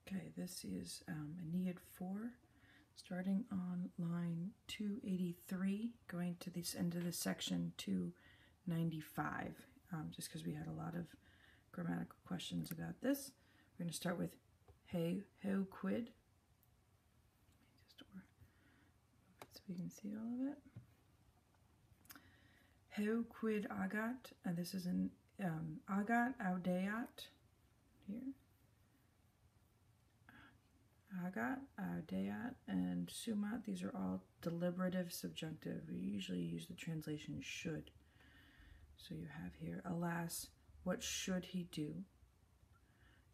Okay, this is Aeneid 4, starting on line 283, going to this end of the section 295, just because we had a lot of grammatical questions about this. We're going to start with heu quid. Just move it so we can see all of it. Heu quid agat, and this is an agat audeat here. Agat, audeat, and sumat, these are all deliberative subjunctive. We usually use the translation should. So you have here, alas, what should he do?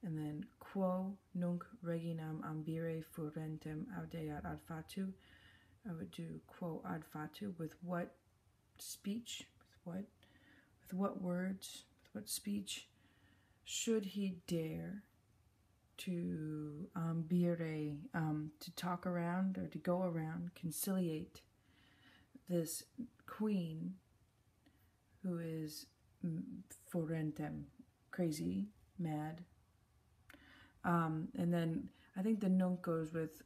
And then, quo nunc reginam ambire furentem audeat ad fatu. I would do quo ad fatu, with what speech, with what words, with what speech should he dare to ambire, to talk around or to go around, conciliate this queen who is furentem, crazy, mad. And then I think the nunc goes with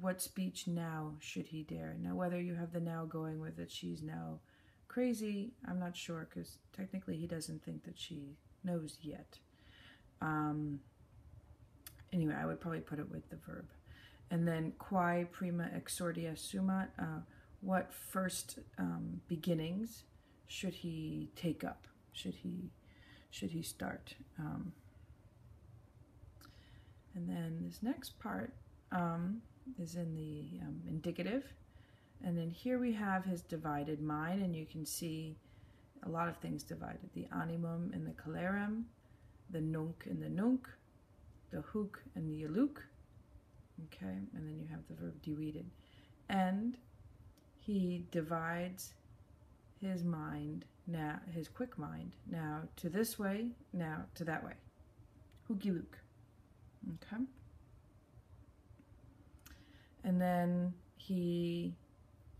what speech now should he dare. Now whether you have the now going with that she's now crazy, I'm not sure, because technically he doesn't think that she knows yet. Anyway, I would probably put it with the verb. And then quae prima exordia sumat, what first beginnings should he take up? Should he start? And then this next part is in the indicative. And then here we have his divided mind, and you can see a lot of things divided. The animum and the calerem, the nunc and the nunc, the hook and the aluk. Okay, and then you have the verb divided. And he divides his mind, now his quick mind, now to this way, now to that way. Hugiluk. Okay. And then he,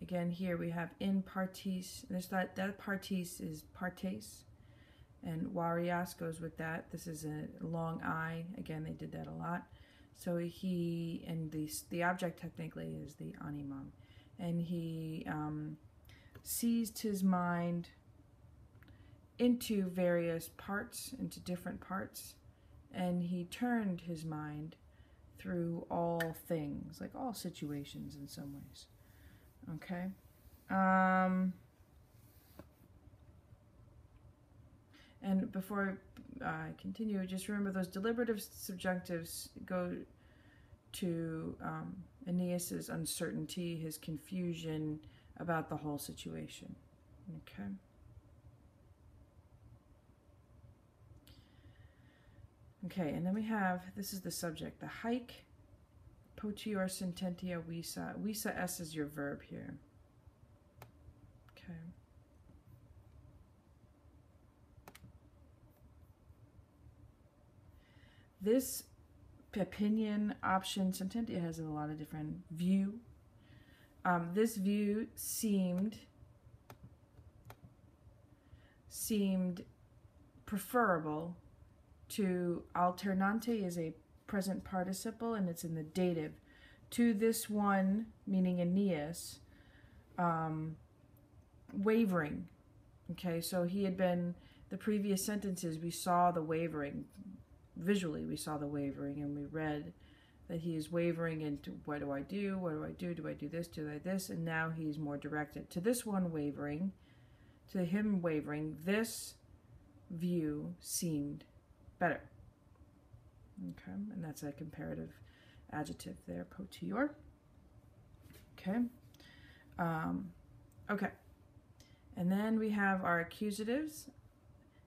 again here we have in partis, there's that partis is partes, and warias goes with that. This is a long I, again they did that a lot. So he, and the object technically is the animum, and he seized his mind into various parts, into different parts, and he turned his mind through all things, like all situations in some ways. Okay. And before I continue, just remember those deliberative subjunctives go to Aeneas's uncertainty, his confusion about the whole situation. Okay. Okay, and then we have, this is the subject, the hike, potior sententia visa. Visa s is your verb here. Okay. This opinion, option, sententia has a lot of different view. This view seemed preferable to alternante is a present participle, and it's in the dative. To this one, meaning Aeneas, wavering. Okay, so he had been, the previous sentences, we saw the wavering. Visually, we saw the wavering, and we read that he is wavering into, what do I do? What do I do? Do I do this? Do I do this? And now he's more directed. To this one wavering, to him wavering, this view seemed better. Okay, and that's a comparative adjective there, potior. Okay. Okay. And then we have our accusatives,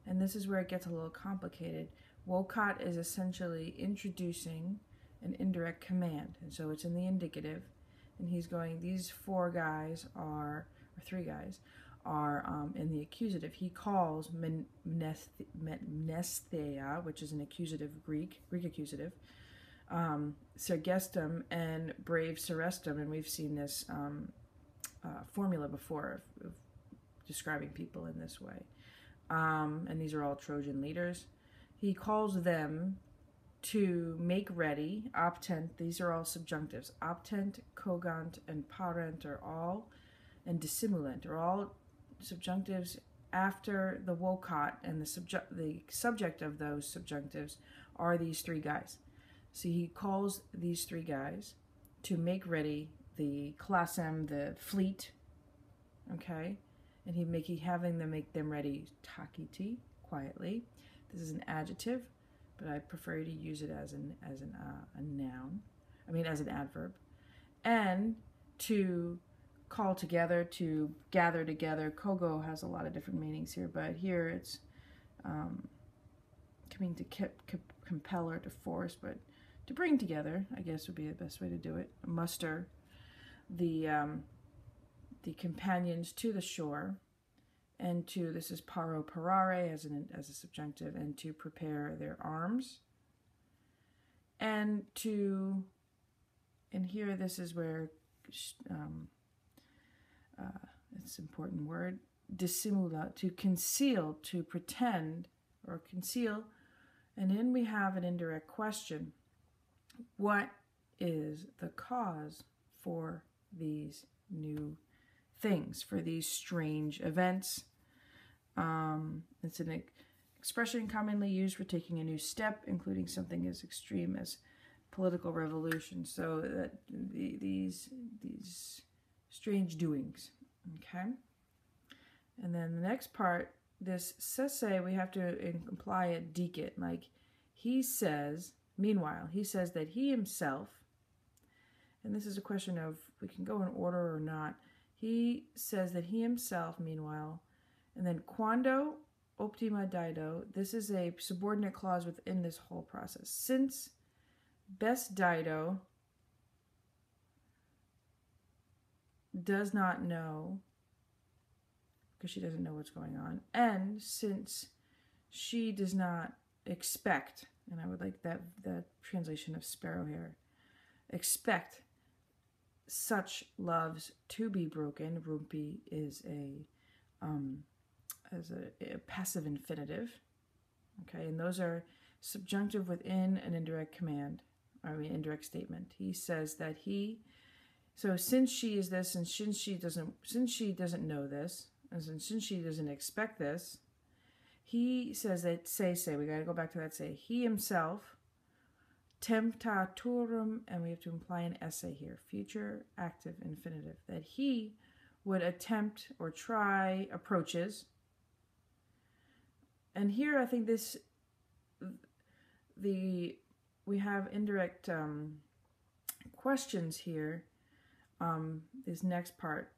and this is where it gets a little complicated. Wocat is essentially introducing an indirect command, and so it's in the indicative, and he's going, these four guys are, or three guys, are in the accusative. He calls mnestheia, which is an accusative Greek accusative, sergestum and brave serestum, and we've seen this formula before of describing people in this way. And these are all Trojan leaders. He calls them to make ready, optent, these are all subjunctives. Optent, cogant, and parent are all, and dissimulant are all subjunctives after the wocot, and the subject of those subjunctives are these three guys. So he calls these three guys to make ready the classem, the fleet, okay? And he having them make them ready takiti, quietly. This is an adjective, but I prefer to use it as a noun. I mean, as an adverb. And to call together, to gather together. Kogo has a lot of different meanings here, but here it's coming to compel or to force, but to bring together, I guess, would be the best way to do it. Muster the companions to the shore, and to, this is paro parare as a subjunctive, and to prepare their arms, and to, and here this is where it's an important word, dissimula, to conceal, to pretend or conceal. And then we have an indirect question. What is the cause for these new things, for these strange events? It's an expression commonly used for taking a new step, including something as extreme as political revolution. So that these strange doings, okay? And then the next part, this sese, we have to imply a dicit, like he says, meanwhile, he says that he himself, and this is a question of, we can go in order or not, he says that he himself, meanwhile, and then quando optima dido, this is a subordinate clause within this whole process. Since best dido does not know, because she doesn't know what's going on, and since she does not expect, and I would like that translation of sparrow here, expect such loves to be broken. Rumpi is a passive infinitive, okay, and those are subjunctive within an indirect command, indirect statement. He says that so since she is this, and since she doesn't know this, and since she doesn't expect this, he says that say, we got to go back to that say, he himself, temptatorum, and we have to imply an essay here, future active infinitive, that he would attempt or try approaches. And here I think we have indirect questions here, this next part,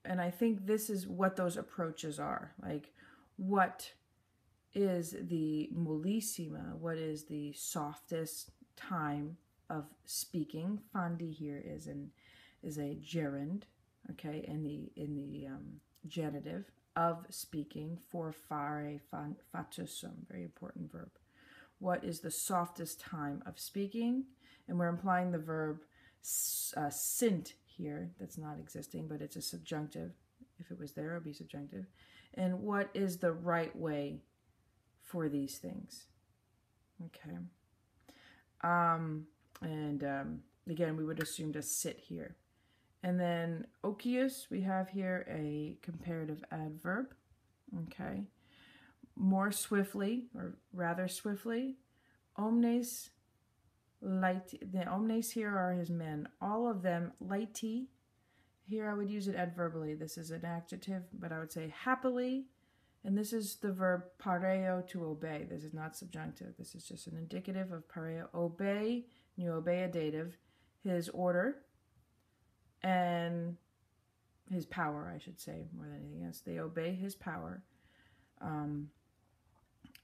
and I think this is what those approaches are, like what is the mollissima, what is the softest time of speaking. Fandi here is a gerund, okay, in the genitive of speaking, for fare fatusum, very important verb. What is the softest time of speaking? And we're implying the verb sint here, that's not existing, but it's a subjunctive. If it was there, it would be subjunctive. And what is the right way for these things? Okay. Again, we would assume to sit here. And then ocius, we have here a comparative adverb, okay. More swiftly, or rather swiftly. Omnes light, the omnes here are his men. All of them lighty. Here I would use it adverbally. This is an adjective, but I would say happily. And this is the verb pareo, to obey. This is not subjunctive. This is just an indicative of pareo. Obey, you obey a dative, his order, and his power, I should say, more than anything else. They obey his power.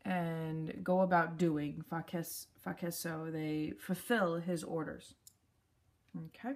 And go about doing, facesso, they fulfill his orders. Okay?